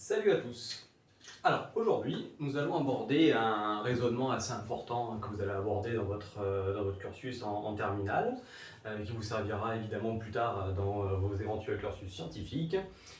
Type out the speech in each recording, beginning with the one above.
Salut à tous. Alors aujourd'hui, nous allons aborder un raisonnement assez important que vous allez aborder dans votre cursus en terminale, qui vous servira évidemment plus tard dans vos éventuels cursus scientifiques.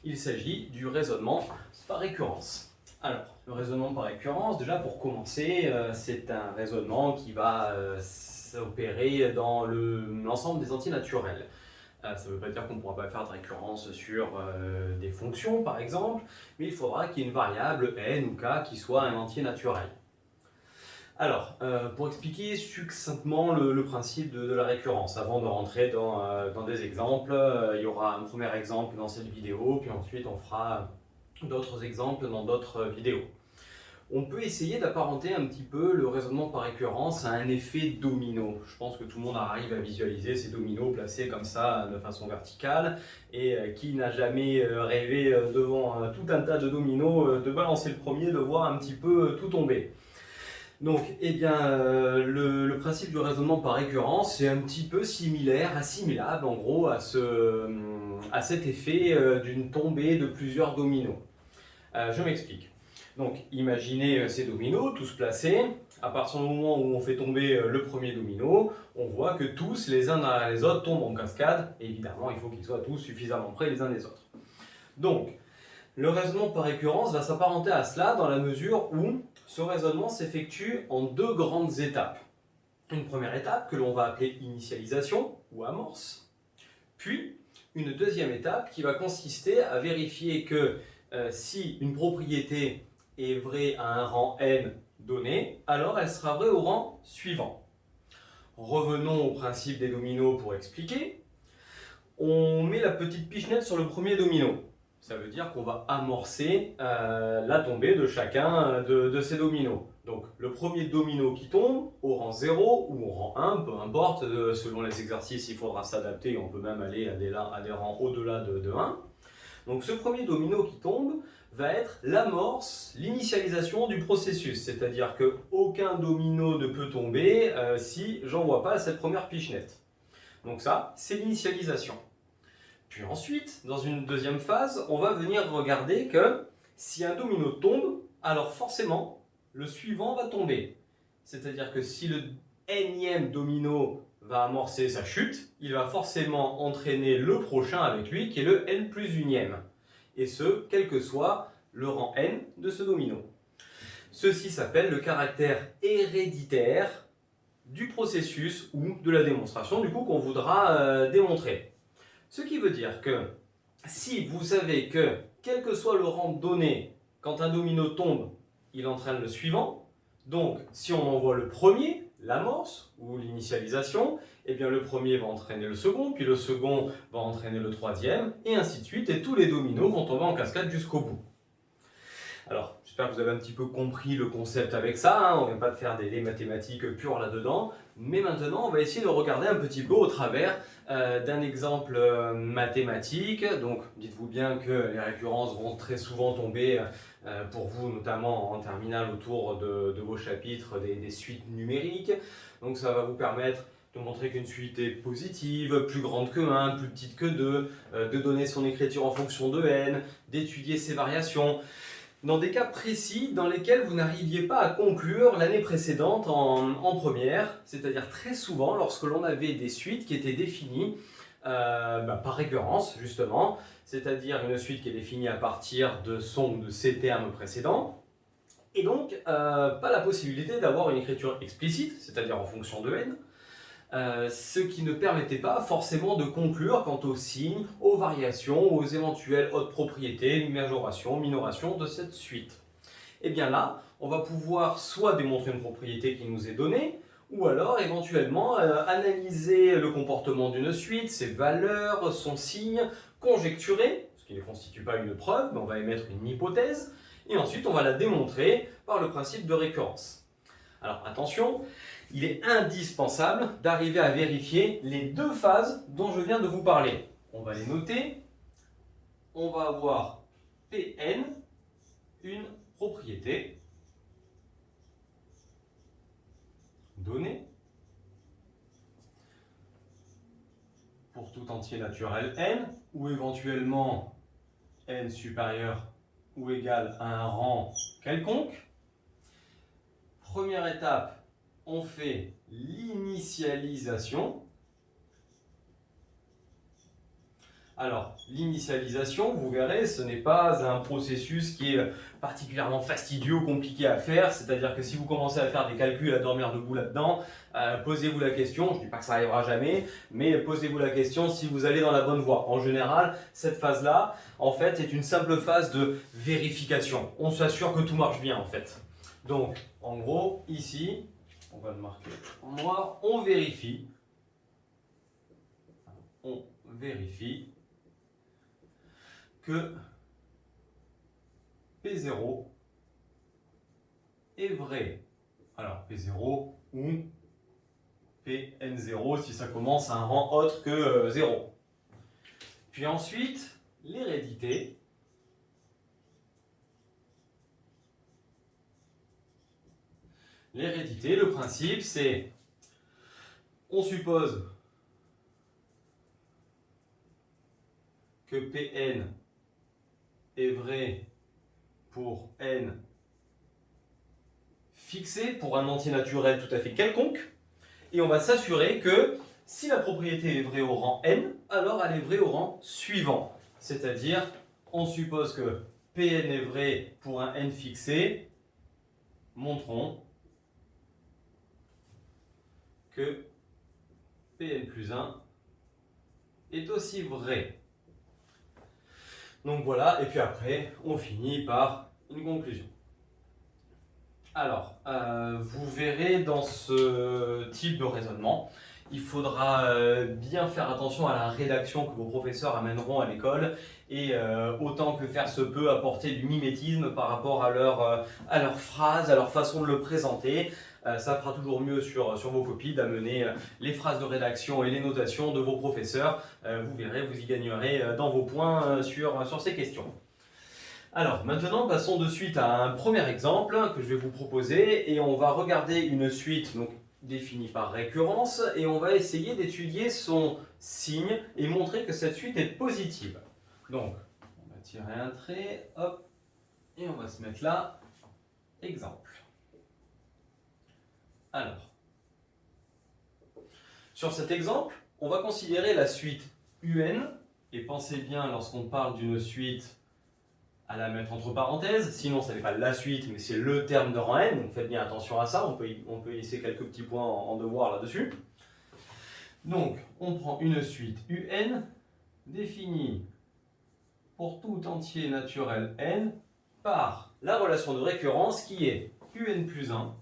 Il s'agit du raisonnement par récurrence. Alors, le raisonnement par récurrence, déjà pour commencer, c'est un raisonnement qui va s'opérer dans l'ensemble des entiers naturels. Ça ne veut pas dire qu'on ne pourra pas faire de récurrence sur des fonctions par exemple, mais il faudra qu'il y ait une variable n ou k qui soit un entier naturel. Alors, pour expliquer succinctement le principe de la récurrence, avant de rentrer dans des exemples, il y aura un premier exemple dans cette vidéo, puis ensuite on fera d'autres exemples dans d'autres vidéos. On peut essayer d'apparenter un petit peu le raisonnement par récurrence à un effet domino. Je pense que tout le monde arrive à visualiser ces dominos placés comme ça de façon verticale, et qui n'a jamais rêvé devant tout un tas de dominos de balancer le premier, de voir un petit peu tout tomber. Donc, le principe du raisonnement par récurrence est un petit peu similaire, assimilable en gros à cet effet d'une tombée de plusieurs dominos. Je m'explique. Donc, imaginez ces dominos, tous placés. À partir du moment où on fait tomber le premier domino, on voit que tous, les uns derrière les autres, tombent en cascade. Et évidemment, il faut qu'ils soient tous suffisamment près les uns des autres. Donc, le raisonnement par récurrence va s'apparenter à cela dans la mesure où ce raisonnement s'effectue en deux grandes étapes. Une première étape que l'on va appeler initialisation ou amorce, puis une deuxième étape qui va consister à vérifier que si une propriété est vraie à un rang n donné, alors elle sera vraie au rang suivant. Revenons au principe des dominos pour expliquer. On met la petite pichenette sur le premier domino. Ça veut dire qu'on va amorcer la tombée de chacun de ces dominos. Donc le premier domino qui tombe au rang 0 ou au rang 1, peu importe, selon les exercices il faudra s'adapter, on peut même aller à des rangs au-delà de 1. Donc ce premier domino qui tombe va être l'amorce, l'initialisation du processus, c'est-à-dire qu'aucun domino ne peut tomber si j'envoie pas cette première pichenette. Donc ça, c'est l'initialisation. Puis ensuite, dans une deuxième phase, on va venir regarder que si un domino tombe, alors forcément, le suivant va tomber. C'est-à-dire que si le énième domino va amorcer sa chute, il va forcément entraîner le prochain avec lui, qui est le n plus unième. Et ce, quel que soit le rang n de ce domino. Ceci s'appelle le caractère héréditaire du processus ou de la démonstration, du coup, qu'on voudra démontrer. Ce qui veut dire que si vous savez que, quel que soit le rang donné, quand un domino tombe, il entraîne le suivant, donc si on envoie le premier, l'amorce ou l'initialisation, eh bien le premier va entraîner le second, puis le second va entraîner le troisième, et ainsi de suite, et tous les dominos vont tomber en cascade jusqu'au bout. Alors, j'espère que vous avez un petit peu compris le concept avec ça, hein. On ne vient pas de faire des mathématiques pures là-dedans, mais maintenant on va essayer de regarder un petit peu au travers d'un exemple mathématique. Donc dites-vous bien que les récurrences vont très souvent tomber pour vous, notamment en terminale, autour de vos chapitres des suites numériques. Donc ça va vous permettre de montrer qu'une suite est positive, plus grande que 1, plus petite que 2, de donner son écriture en fonction de n, d'étudier ses variations. Dans des cas précis dans lesquels vous n'arriviez pas à conclure l'année précédente en première, c'est-à-dire très souvent lorsque l'on avait des suites qui étaient définies par récurrence justement, c'est-à-dire une suite qui est définie à partir de son ou de ses termes précédents, et donc pas la possibilité d'avoir une écriture explicite, c'est-à-dire en fonction de n, ce qui ne permettait pas forcément de conclure quant aux signes, aux variations, aux éventuelles hautes propriétés, majoration, minoration de cette suite. Et bien là, on va pouvoir soit démontrer une propriété qui nous est donnée, ou alors éventuellement analyser le comportement d'une suite, ses valeurs, son signe, conjecturer, ce qui ne constitue pas une preuve, mais on va émettre une hypothèse, et ensuite on va la démontrer par le principe de récurrence. Alors attention, il est indispensable d'arriver à vérifier les deux phases dont je viens de vous parler. On va les noter. On va avoir Pn, une propriété donnée pour tout entier naturel n, ou éventuellement n supérieur ou égale à un rang quelconque. Première étape, on fait l'initialisation. Alors, l'initialisation, vous verrez, ce n'est pas un processus qui est particulièrement fastidieux ou compliqué à faire. C'est-à-dire que si vous commencez à faire des calculs, à dormir debout là-dedans, posez-vous la question, je ne dis pas que ça arrivera jamais, mais posez-vous la question si vous allez dans la bonne voie. En général, cette phase-là, en fait, est une simple phase de vérification. On s'assure que tout marche bien, en fait. Donc, en gros, ici, on va le marquer en noir, on vérifie que P0 est vrai. Alors P0 ou Pn0 si ça commence à un rang autre que 0. Puis ensuite, l'hérédité. L'hérédité, le principe, c'est on suppose que Pn est vrai pour n fixé, pour un entier naturel tout à fait quelconque, et on va s'assurer que si la propriété est vraie au rang n, alors elle est vraie au rang suivant. C'est-à-dire, on suppose que Pn est vrai pour un n fixé, montrons que Pn plus 1 est aussi vrai. Donc voilà, et puis après, on finit par une conclusion. Alors, vous verrez dans ce type de raisonnement, il faudra bien faire attention à la rédaction que vos professeurs amèneront à l'école et autant que faire se peut apporter du mimétisme par rapport à leur phrase, à leur façon de le présenter. Ça fera toujours mieux sur vos copies d'amener les phrases de rédaction et les notations de vos professeurs. Vous verrez, vous y gagnerez dans vos points sur ces questions. Alors, maintenant, passons de suite à un premier exemple que je vais vous proposer et on va regarder une suite donc, définie par récurrence et on va essayer d'étudier son signe et montrer que cette suite est positive. Donc, on va tirer un trait, hop, et on va se mettre là, exemple. Alors, sur cet exemple, on va considérer la suite UN, et pensez bien lorsqu'on parle d'une suite à la mettre entre parenthèses, sinon ce n'est pas la suite, mais c'est le terme de rang n, donc faites bien attention à ça, on peut y laisser quelques petits points en devoir là-dessus. Donc, on prend une suite UN, définie pour tout entier naturel n, par la relation de récurrence qui est UN plus 1,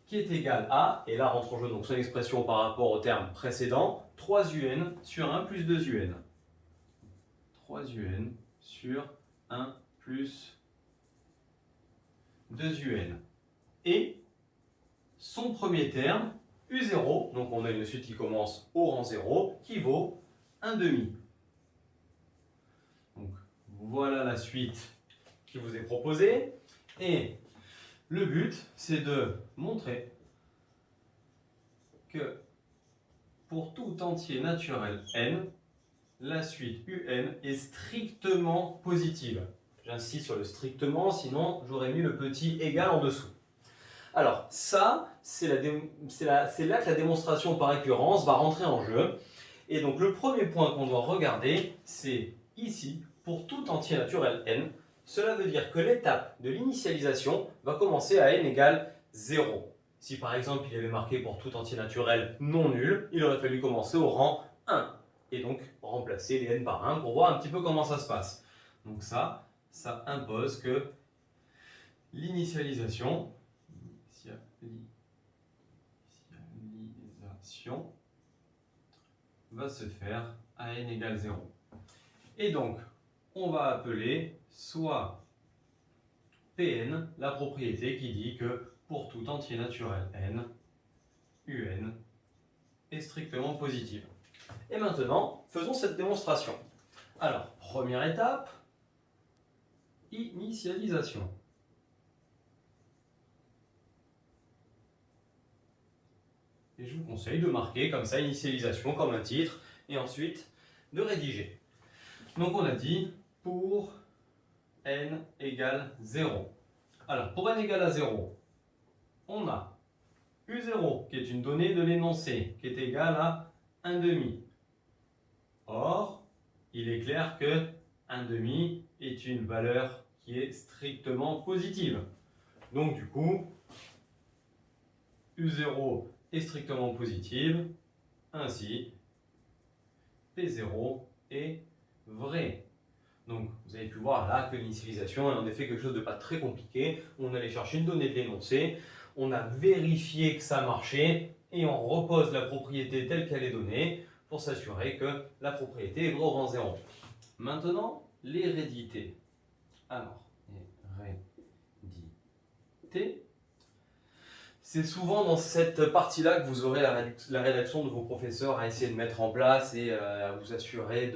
qui est égal à, et là rentre en jeu donc son expression par rapport au terme précédent, 3UN sur 1 plus 2UN. 3UN sur 1 plus 2UN. Et son premier terme, U0, donc on a une suite qui commence au rang 0, qui vaut 1 demi. Donc voilà la suite qui vous est proposée. Et le but, c'est de montrer que pour tout entier naturel n, la suite UN est strictement positive. J'insiste sur le strictement, sinon j'aurais mis le petit égal en dessous. Alors ça, c'est là que la démonstration par récurrence va rentrer en jeu. Et donc le premier point qu'on doit regarder, c'est ici, pour tout entier naturel n, cela veut dire que l'étape de l'initialisation va commencer à n égale 0. Si par exemple il avait marqué pour tout entier naturel non nul, il aurait fallu commencer au rang 1. Et donc remplacer les n par 1 pour voir un petit peu comment ça se passe. Donc ça impose que l'initialisation va se faire à n égale 0. Et donc, on va appeler soit Pn la propriété qui dit que pour tout entier naturel n, UN est strictement positive. Et maintenant, faisons cette démonstration. Alors, première étape, initialisation. Et je vous conseille de marquer comme ça, initialisation, comme un titre, et ensuite de rédiger. Donc on a dit pour n égale 0. Alors, pour n égale à 0, on a U0, qui est une donnée de l'énoncé, qui est égale à 1 demi. Or, il est clair que 1 demi est une valeur qui est strictement positive. Donc, du coup, U0 est strictement positive, ainsi P0 est vrai. Donc, vous avez pu voir là que l'initialisation est en effet quelque chose de pas très compliqué. On allait chercher une donnée de l'énoncé, on a vérifié que ça marchait et on repose la propriété telle qu'elle est donnée pour s'assurer que la propriété est vraie au rang 0. Maintenant, l'hérédité. Alors, hérédité. C'est souvent dans cette partie-là que vous aurez la rédaction de vos professeurs à essayer de mettre en place et à vous assurer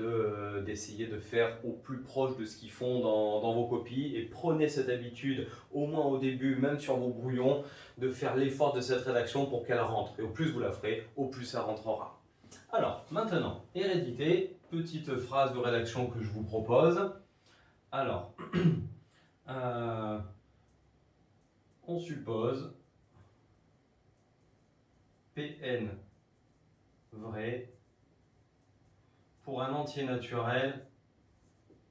d'essayer de faire au plus proche de ce qu'ils font dans vos copies. Et prenez cette habitude, au moins au début, même sur vos brouillons, de faire l'effort de cette rédaction pour qu'elle rentre. Et au plus vous la ferez, au plus ça rentrera. Alors, maintenant, hérédité, petite phrase de rédaction que je vous propose. Alors, on suppose Pn vrai pour un entier naturel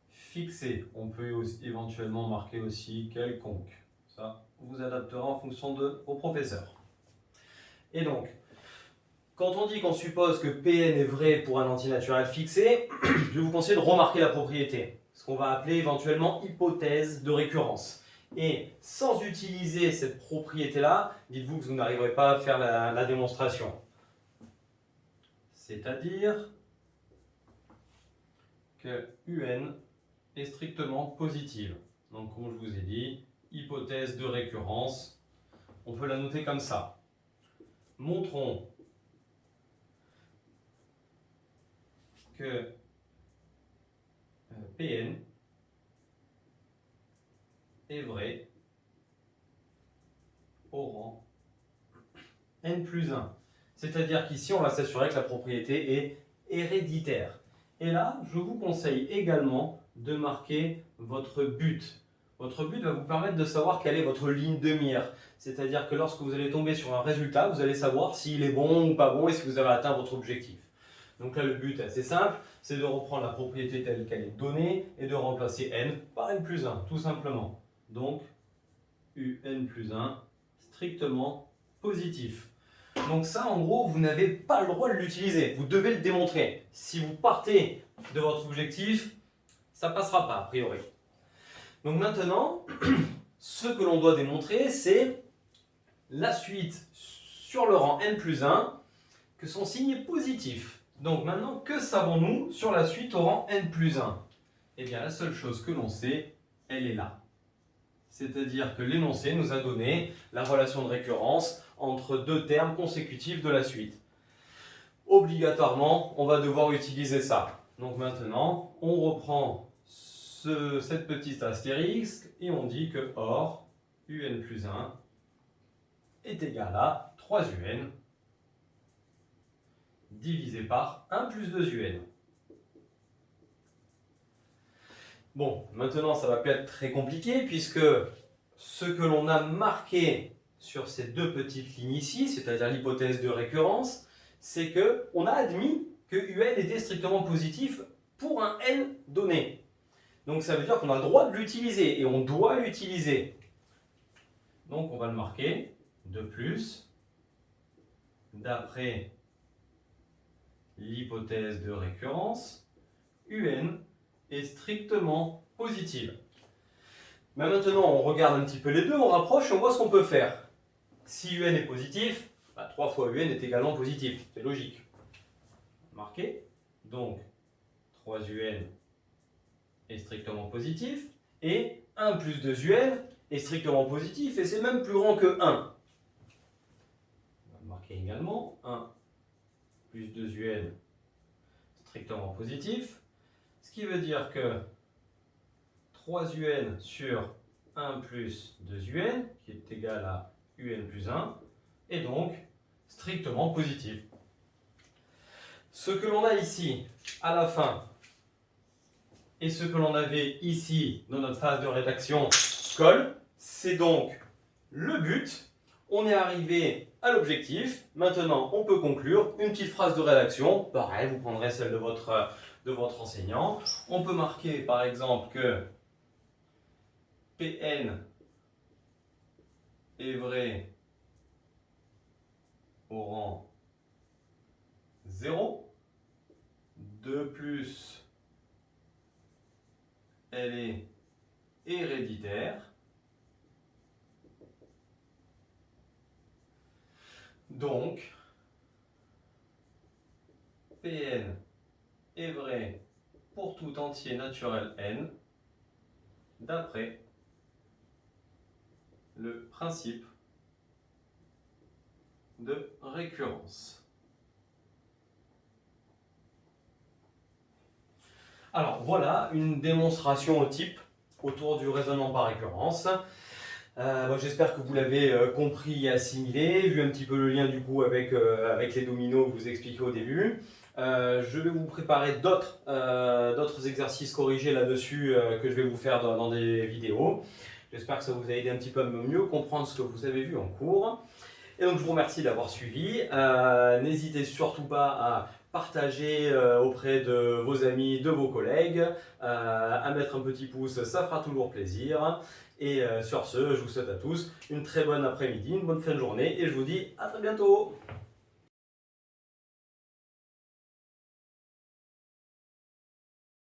fixé. On peut aussi, éventuellement marquer aussi quelconque. Ça, vous adapterez en fonction de vos professeurs. Et donc, quand on dit qu'on suppose que Pn est vrai pour un entier naturel fixé, je vous conseille de remarquer la propriété, ce qu'on va appeler éventuellement hypothèse de récurrence. Et sans utiliser cette propriété-là, dites-vous que vous n'arriverez pas à faire la démonstration. C'est-à-dire que UN est strictement positive. Donc, comme je vous ai dit, hypothèse de récurrence, on peut la noter comme ça. Montrons que Pn est vrai au rang n plus 1. C'est-à-dire qu'ici, on va s'assurer que la propriété est héréditaire. Et là, je vous conseille également de marquer votre but. Votre but va vous permettre de savoir quelle est votre ligne de mire. C'est-à-dire que lorsque vous allez tomber sur un résultat, vous allez savoir s'il est bon ou pas bon et si vous avez atteint votre objectif. Donc là, le but est assez simple, c'est de reprendre la propriété telle qu'elle est donnée et de remplacer n par n plus 1, tout simplement. Donc, un plus 1, strictement positif. Donc ça, en gros, vous n'avez pas le droit de l'utiliser. Vous devez le démontrer. Si vous partez de votre objectif, ça ne passera pas, a priori. Donc maintenant, ce que l'on doit démontrer, c'est la suite sur le rang n plus 1, que son signe est positif. Donc maintenant, que savons-nous sur la suite au rang n plus 1 ? Eh bien, la seule chose que l'on sait, elle est là. C'est-à-dire que l'énoncé nous a donné la relation de récurrence entre deux termes consécutifs de la suite. Obligatoirement, on va devoir utiliser ça. Donc maintenant, on reprend cette petite astérisque et on dit que or, un plus 1 est égal à 3un divisé par 1 plus 2un. Bon, maintenant ça va pas être très compliqué puisque ce que l'on a marqué sur ces deux petites lignes ici, c'est-à-dire l'hypothèse de récurrence, c'est qu'on a admis que UN était strictement positif pour un n donné. Donc ça veut dire qu'on a le droit de l'utiliser et on doit l'utiliser. Donc on va le marquer de plus, d'après l'hypothèse de récurrence, UN est strictement positive. Mais maintenant, on regarde un petit peu les deux, on rapproche et on voit ce qu'on peut faire. Si UN est positif, 3 fois UN est également positif, c'est logique. Marqué. Donc, 3UN est strictement positif et 1 plus 2UN est strictement positif et c'est même plus grand que 1. On va le marquer également. 1 plus 2UN strictement positif. Ce qui veut dire que 3un sur 1 plus 2un, qui est égal à un plus 1, est donc strictement positif. Ce que l'on a ici, à la fin, et ce que l'on avait ici dans notre phase de rédaction colle. C'est donc le but. On est arrivé à l'objectif. Maintenant, on peut conclure. Une petite phrase de rédaction. Pareil, vous prendrez celle de votre enseignant. On peut marquer par exemple que Pn est vrai au rang 0. 2 plus elle est héréditaire. Donc, Pn est vrai pour tout entier naturel n d'après le principe de récurrence. Alors voilà une démonstration au type autour du raisonnement par récurrence. J'espère que vous l'avez compris et assimilé, vu un petit peu le lien du coup avec les dominos que je vous expliquais au début. Je vais vous préparer d'autres exercices corrigés là-dessus que je vais vous faire dans des vidéos. J'espère que ça vous a aidé un petit peu à mieux comprendre ce que vous avez vu en cours. Et donc je vous remercie d'avoir suivi. N'hésitez surtout pas à partager auprès de vos amis, de vos collègues, à mettre un petit pouce, ça fera toujours plaisir. Et sur ce, je vous souhaite à tous une très bonne après-midi, une bonne fin de journée et je vous dis à très bientôt.